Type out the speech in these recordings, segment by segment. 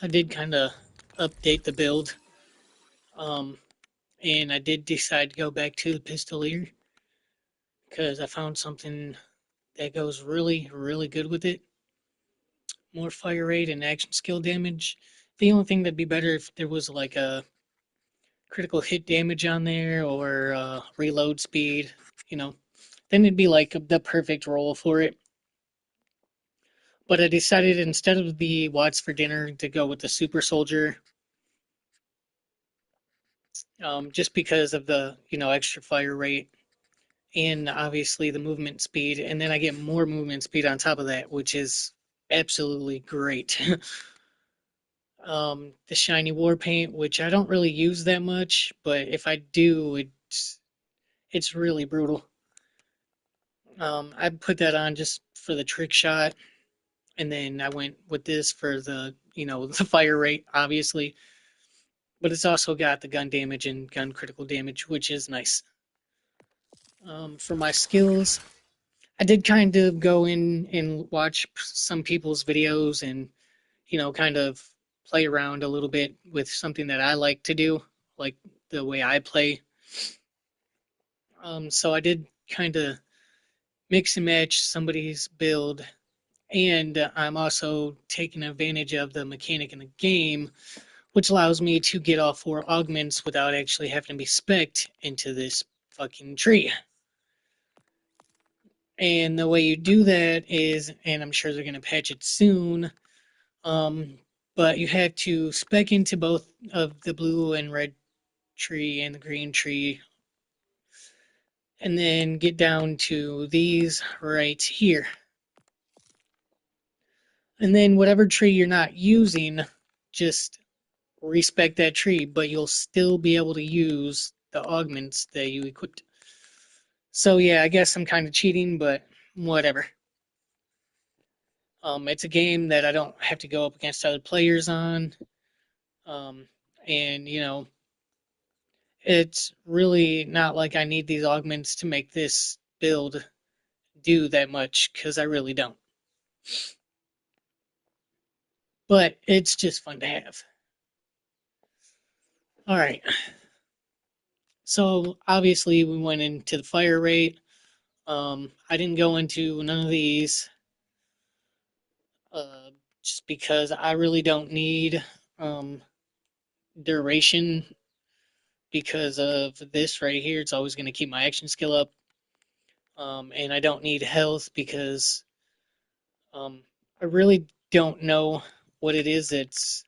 I did kind of update the build, um, and I did decide to go back to the Pistolier because I found something that goes really, really good with it. More fire rate and action skill damage. The only thing that'd be better if there was like a critical hit damage on there or reload speed, you know, then it'd be like the perfect role for it. But I decided instead of the Watts for dinner to go with the Super Soldier, just because of the extra fire rate and obviously the movement speed, and then I get more movement speed on top of that, which is absolutely great. The shiny war paint, which I don't really use that much, but if I do, it's really brutal. I put that on just for the trick shot, and then I went with this for the the fire rate, obviously, but it's also got the gun damage and gun critical damage, which is nice. For my skills, I did kind of go in and watch some people's videos and kind of play around a little bit with something that I like to do, like the way I play. So I did kind of mix and match somebody's build, and I'm also taking advantage of the mechanic in the game, which allows me to get all four augments without actually having to be spec'd into this fucking tree. And the way you do that is, and I'm sure they're going to patch it soon, um, but you have to spec into both of the blue and red tree and the green tree, and then get down to these right here. And then whatever tree you're not using, just respec that tree, but you'll still be able to use the augments that you equipped. So yeah, I guess I'm kind of cheating, but whatever. It's a game that I don't have to go up against other players on, um, and it's really not like I need these augments to make this build do that much because I really don't. But it's just fun to have. All right, so obviously we went into the fire rate. I didn't go into none of these uh, just because I really don't need um, duration because of this right here. It's always going to keep my action skill up. And I don't need health because um, I really don't know what it is that's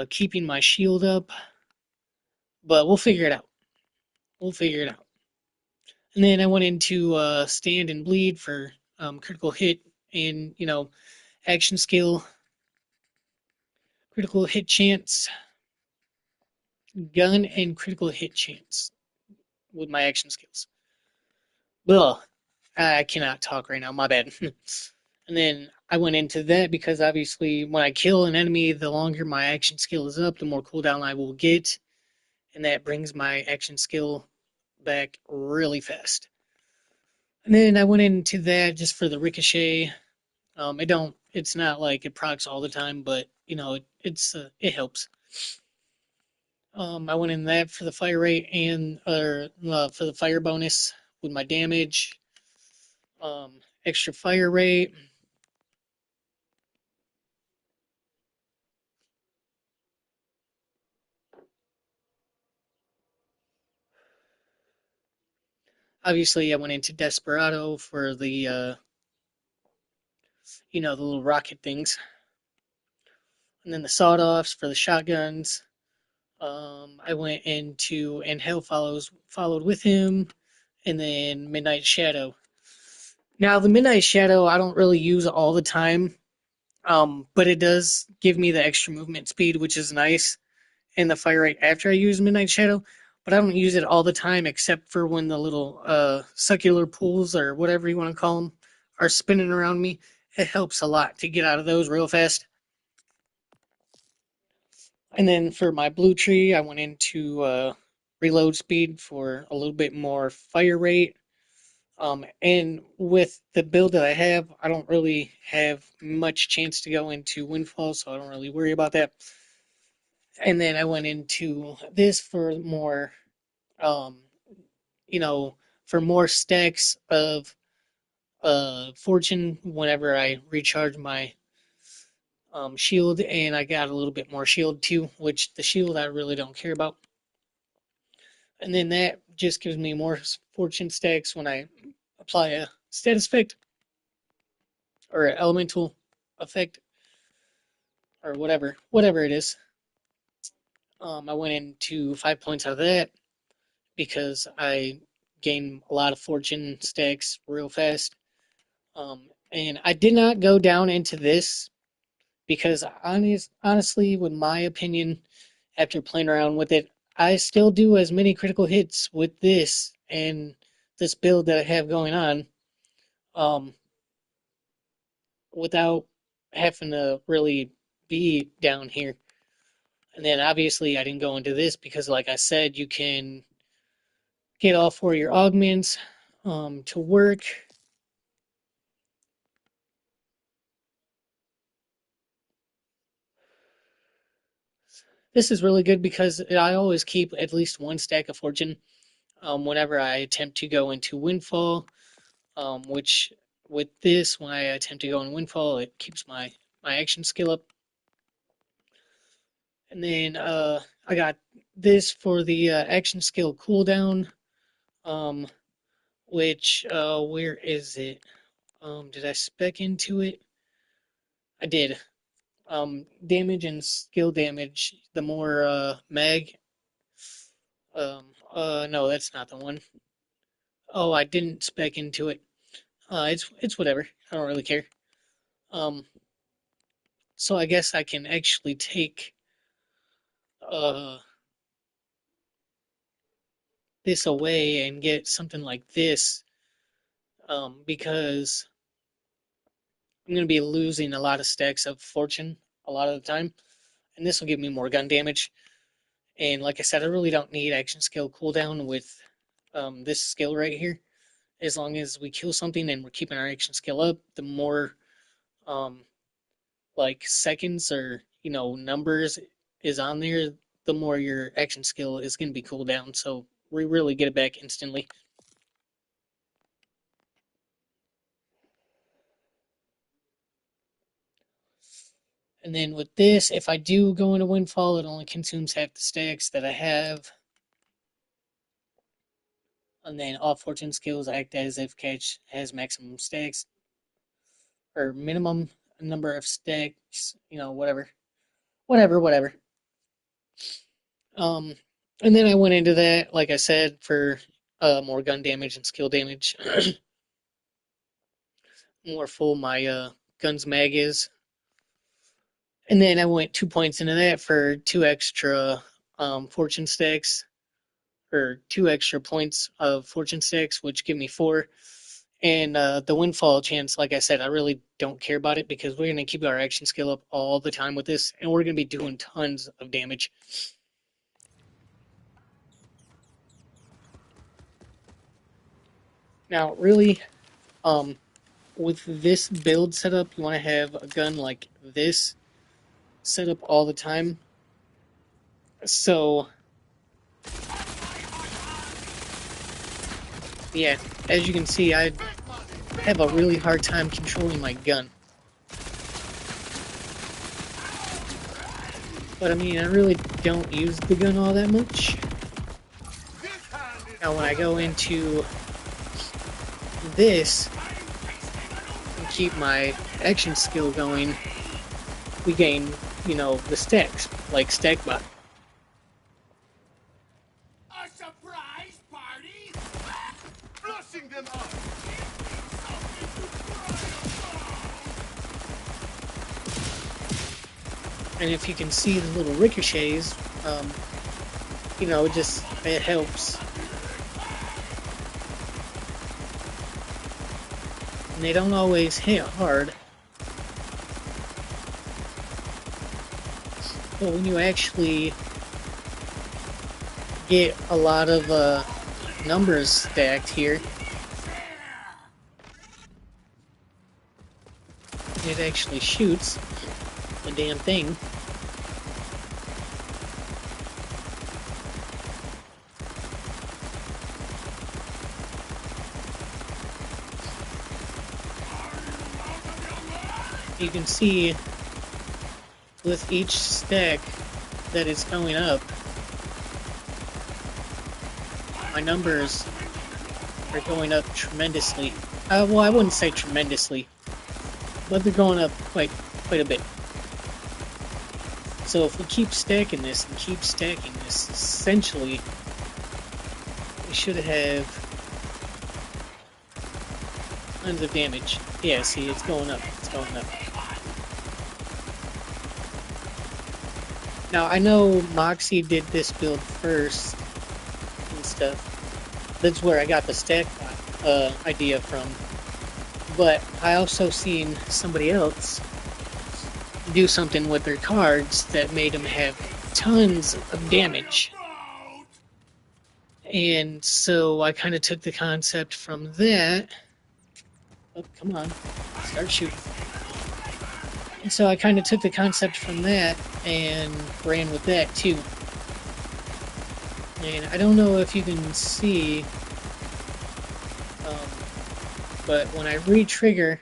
keeping my shield up, but we'll figure it out. We'll figure it out. And then I went into stand and bleed for critical hit and action skill, critical hit chance, gun, and critical hit chance with my action skills. Ugh, I cannot talk right now. My bad. And then I went into that because obviously when I kill an enemy, the longer my action skill is up, the more cooldown I will get, and that brings my action skill back really fast. And then I went into that just for the ricochet. It's not like it procs all the time, but it helps. I went in that for the fire rate and for the fire bonus with my damage, extra fire rate. Obviously, I went into Desperado for the little rocket things, and then the sawed-offs for the shotguns. I went into and Hell follows followed with him, and then Midnight Shadow. Now the Midnight Shadow I don't really use all the time, but it does give me the extra movement speed, which is nice, and the fire rate after I use Midnight Shadow. But I don't use it all the time, except for when the little succular pools or whatever you want to call them are spinning around me. It helps a lot to get out of those real fast. And then for my blue tree, I went into reload speed for a little bit more fire rate. And with the build that I have, I don't really have much chance to go into Windfall, so I don't really worry about that. And then I went into this for more, um, you know, for more stacks of fortune whenever I recharge my shield, and I got a little bit more shield too, which the shield I really don't care about. And then that just gives me more fortune stacks when I apply a status effect or an elemental effect or whatever it is. I went into 5 points out of that because I gained a lot of fortune stacks real fast. And I did not go down into this because honestly, with my opinion, after playing around with it, I still do as many critical hits with this and this build that I have going on, um, without having to really be down here. And then obviously I didn't go into this because, like I said, you can get all four of your augments to work. This is really good because I always keep at least one stack of fortune whenever I attempt to go into Windfall, which with this, when I attempt to go in Windfall, it keeps my action skill up. And then I got this for the action skill cooldown, um, which, where is it? Did I spec into it? I did. Damage and skill damage, the more mag. No, that's not the one. Oh, I didn't spec into it. It's whatever. I don't really care. Um, so I guess I can actually take uh this away and get something like this, because I'm gonna be losing a lot of stacks of fortune a lot of the time, and this will give me more gun damage. And like I said, I really don't need action skill cooldown with this skill right here. As long as we kill something and we're keeping our action skill up, the more um, like seconds or numbers is on there, the more your action skill is going to be cooled down. So we really get it back instantly. And then with this, if I do go into Windfall, it only consumes half the stacks that I have. And then all fortune skills act as if catch has maximum stacks or minimum number of stacks, whatever. Whatever. Um, and then I went into that, like I said, for more gun damage and skill damage. More full my guns mag is. And then I went 2 points into that for two extra fortune stacks, or two extra points of fortune stacks, which give me four. And the windfall chance, like I said, I really don't care about it because we're going to keep our action skill up all the time with this, and we're going to be doing tons of damage. Now, really, um, with this build setup, you want to have a gun like this set up all the time. So, yeah, as you can see, I have a really hard time controlling my gun. But I mean, I really don't use the gun all that much. Now, when I go into this and keep my action skill going, we gain, the stacks, like stack bot. A surprise party? Flushing them up! And if you can see the little ricochets, it helps. And they don't always hit hard. But when you actually get a lot of numbers stacked here, it actually shoots the damn thing. You can see with each stack that it's going up, my numbers are going up tremendously. Well, I wouldn't say tremendously, but they're going up quite a bit. So if we keep stacking this and keep stacking this, essentially, we should have tons of damage. Yeah, see, it's going up. It's going up. Now, I know Moxie did this build first and stuff. That's where I got the stack idea from. But I also seen somebody else do something with their cards that made them have tons of damage. And so I kind of took the concept from that. Oh, come on. Start shooting. And so I kind of took the concept from that and ran with that too. And I don't know if you can see, but when I re-trigger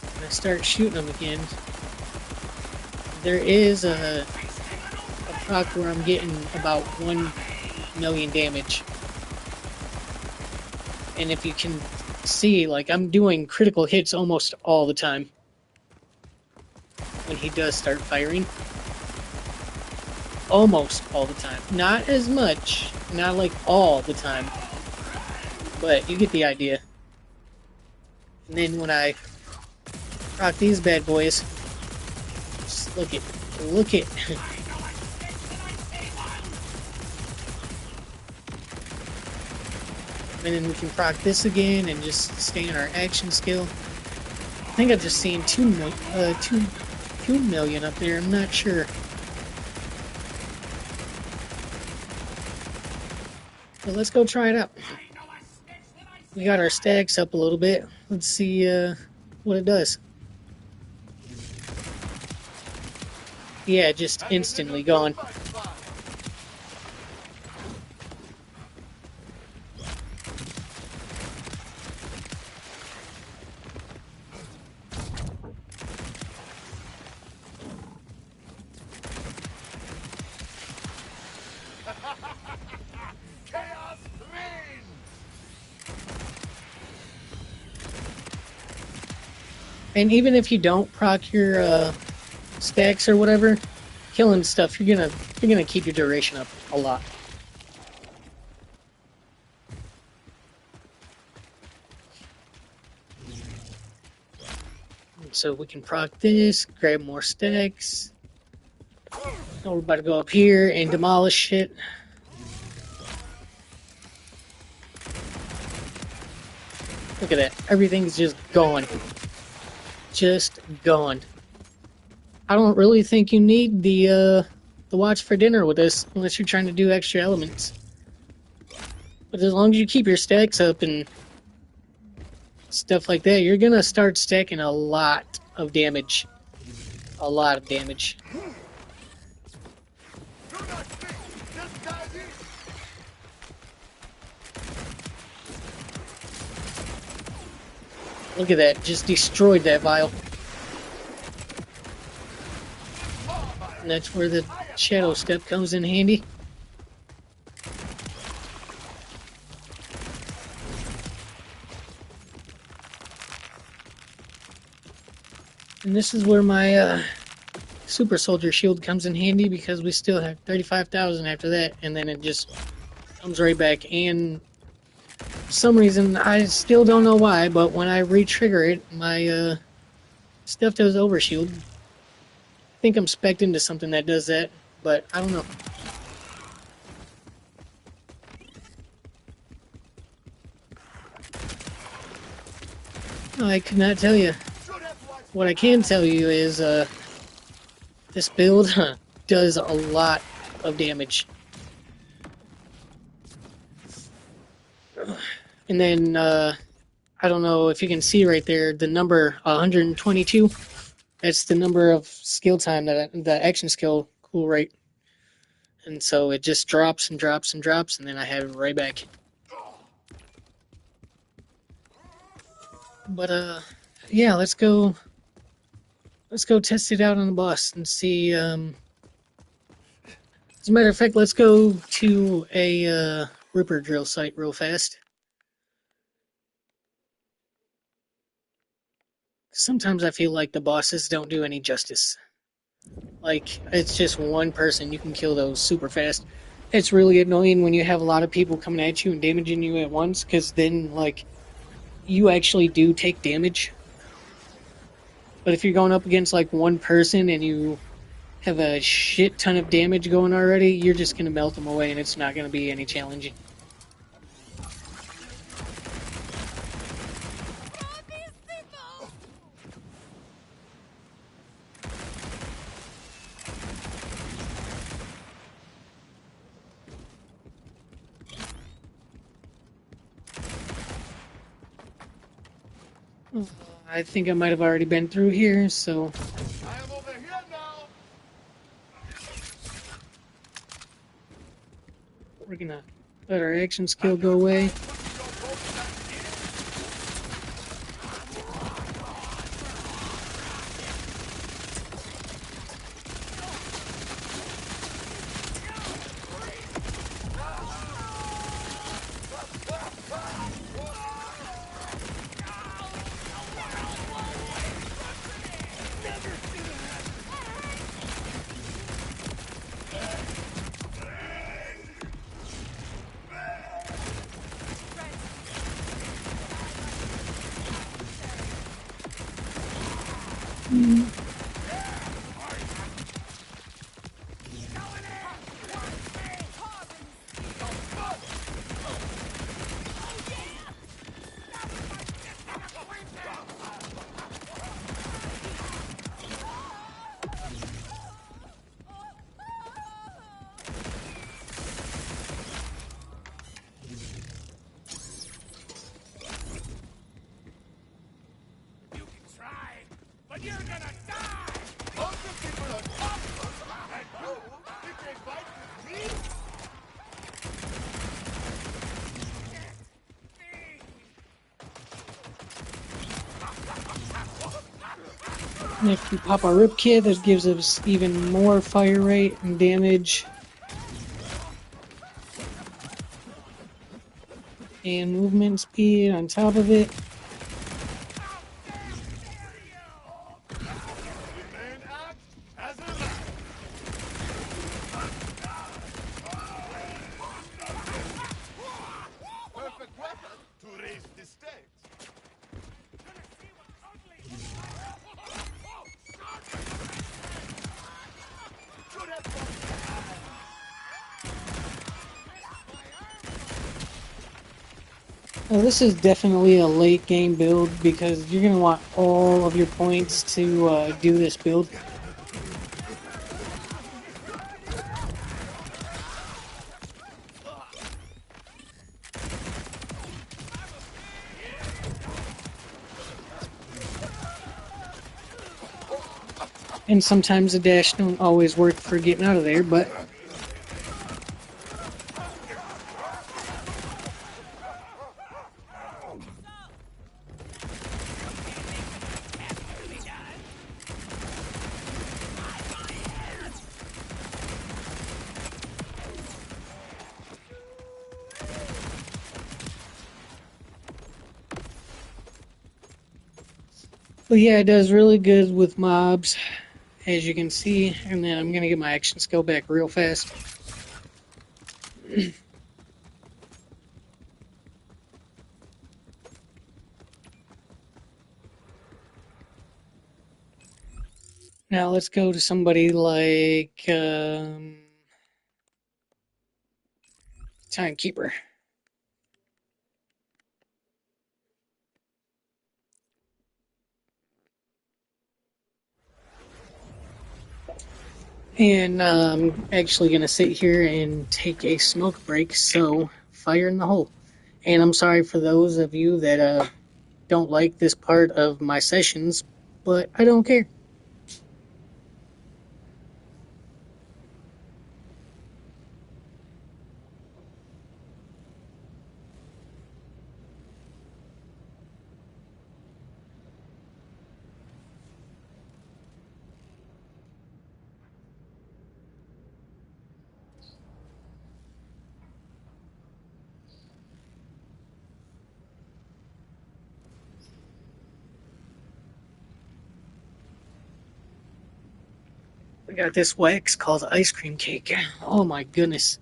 and I start shooting them again, there is a proc where I'm getting about 1 million damage. And if you can see, like, I'm doing critical hits almost all the time when he does start firing. Almost all the time. Not as much, not like all the time, but you get the idea. And then when I proc these bad boys, just look it. And then we can proc this again and just stay in our action skill. I think I've just seen 2 million up there, I'm not sure. But let's go try it out. We got our stacks up a little bit. Let's see what it does. Yeah, just instantly gone. Chaos reigns! And even if you don't proc your stacks or whatever, killing stuff, you're gonna keep your duration up a lot. So we can proc this, grab more stacks. Now we're about to go up here and demolish it. Look at that. Everything's just gone. Just gone. I don't really think you need the watch for dinner with this unless you're trying to do extra elements. But as long as you keep your stacks up and stuff like that, you're gonna start stacking a lot of damage. A lot of damage. Look at that, just destroyed that vial. And that's where the shadow step comes in handy. And this is where my super soldier shield comes in handy because we still have 35,000 after that, and then it just comes right back. And for some reason, I still don't know why, but when I re-trigger it, my stuff does overshield. I think I'm spec'd into something that does that, but I don't know. I could not tell you. What I can tell you is this build does a lot of damage. And then I don't know if you can see right there the number 122. That's the number of skill time that the action skill cool rate. And so it just drops and drops and drops, and then I have it right back. But yeah, let's go test it out on the boss and see. As a matter of fact, let's go to a Ripper drill site real fast. Sometimes I feel like the bosses don't do any justice. Like, it's just one person, you can kill those super fast. It's really annoying when you have a lot of people coming at you and damaging you at once, because then, like, you actually do take damage. But if you're going up against, like, one person and you have a shit ton of damage going already, you're just going to melt them away and it's not going to be any challenging. I think I might have already been through here, so I am over here now. we're going to let our action skill Have go you away. tried putting your boat back in? You can try, but you're gonna die! Lots of people are topless, and you, if they fight with me, And if we pop our rip kit, that gives us even more fire rate and damage. And movement speed on top of it. remain act as a man. Perfect weapon to raise the stakes. Should have Now, this is definitely a late game build because you're going to want all of your points to do this build. And sometimes the dash don't always work for getting out of there, but yeah, it does really good with mobs, as you can see. And then I'm going to get my action skill back real fast. Now let's go to somebody like Timekeeper. And I'm actually going to sit here and take a smoke break, so fire in the hole. And I'm sorry for those of you that don't like this part of my sessions, but I don't care. We got this wax called ice cream cake. Oh my goodness.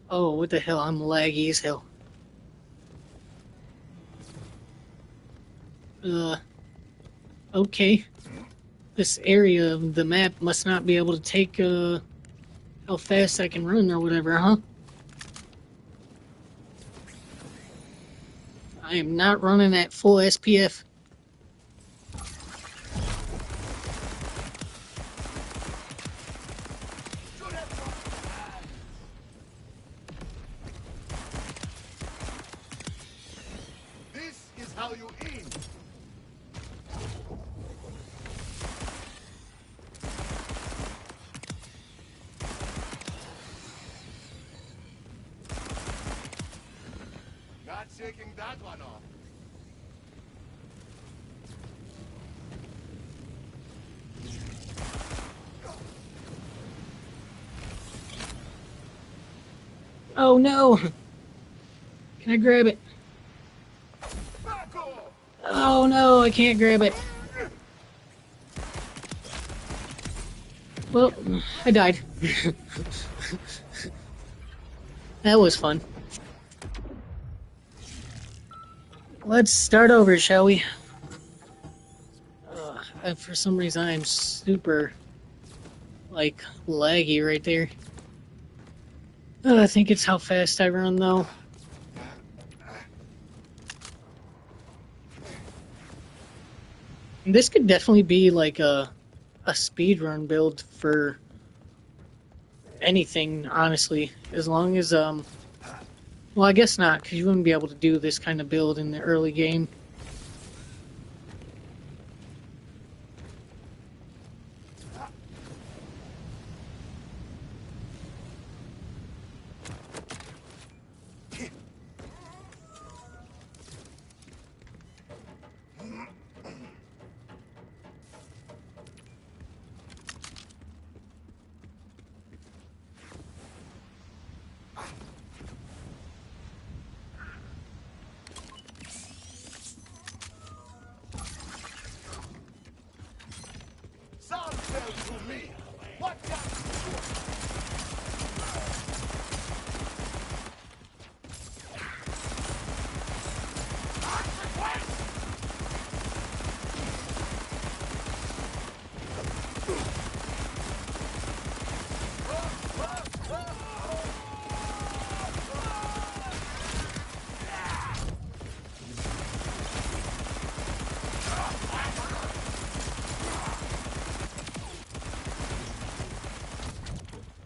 Oh, what the hell? I'm laggy as hell. Uh, okay. This area of the map must not be able to take, how fast I can run or whatever, huh? I am not running at full SPF. This is how you aim. Not shaking that one off. Oh no! Can I grab it? Back off! Oh no, I can't grab it. Well, I died. That was fun. Let's start over, shall we? For some reason, I'm super, like, laggy right there. I think it's how fast I run, though. This could definitely be like a speed run build for anything, honestly. As long as well, I guess not, because you wouldn't be able to do this kind of build in the early game. Sound fell to me. What got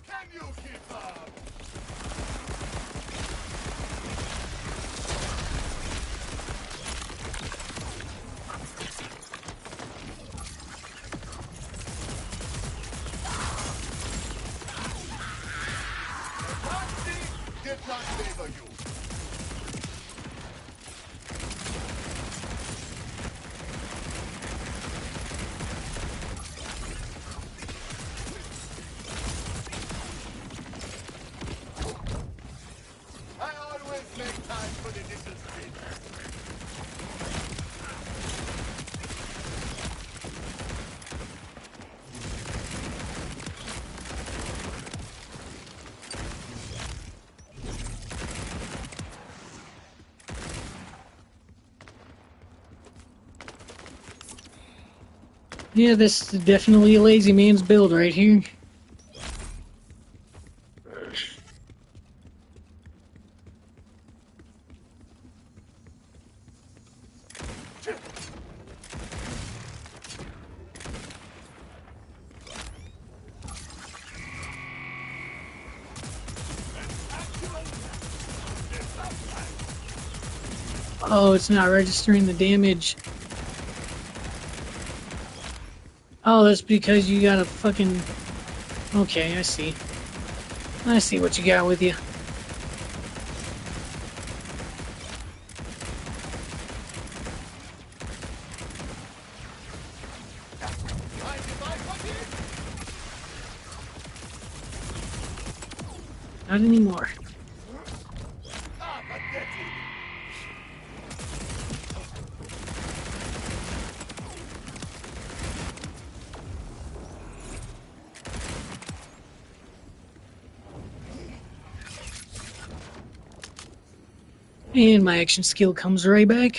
Can you keep up? Nazi did not favor you. I always make time for the little things. Yeah, this is definitely a lazy man's build right here. Oh, it's not registering the damage. Oh, that's because you got a fucking... Okay, I see. I see what you got with you. Mind if I put it? Not anymore. Ah, pathetic. And my action skill comes right back.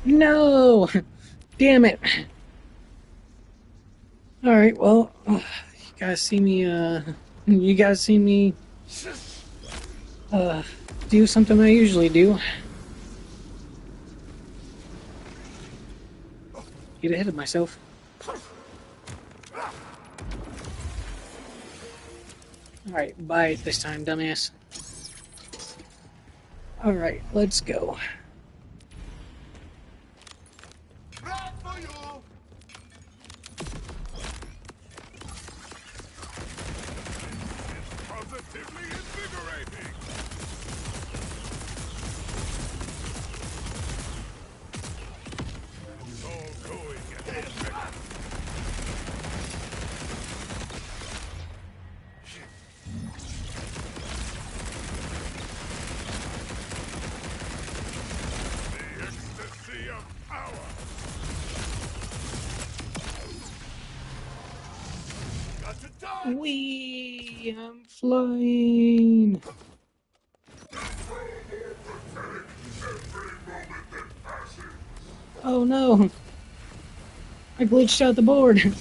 No! Damn it. Alright, well, you guys see me, you guys see me, uh, do something I usually do. Get ahead of myself. Alright, bye it this time, dumbass. Alright, let's go. Right for you. Positively invigorating. It's all going ahead. The ecstasy of power. Got to dodge. Whee! I'm flying! Oh no! I glitched out the board! You all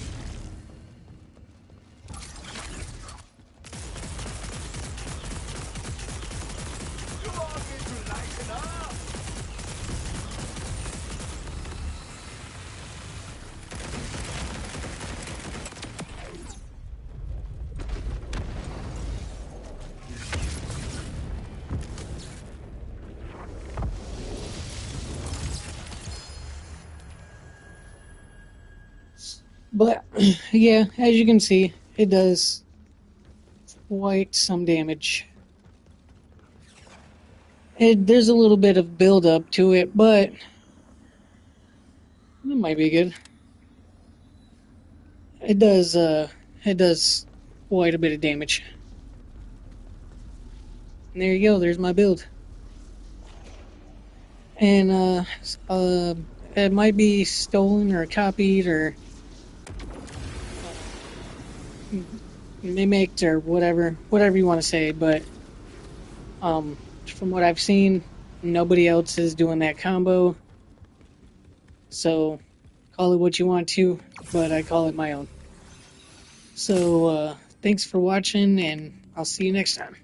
need to lighten up. But, yeah, as you can see, it does quite some damage. There's a little bit of build up to it, but it might be good. It does quite a bit of damage. And there you go, there's my build. And, it might be stolen or copied or mimicked or whatever you want to say, but, from what I've seen, nobody else is doing that combo. So, call it what you want to, but I call it my own. So, thanks for watching, and I'll see you next time.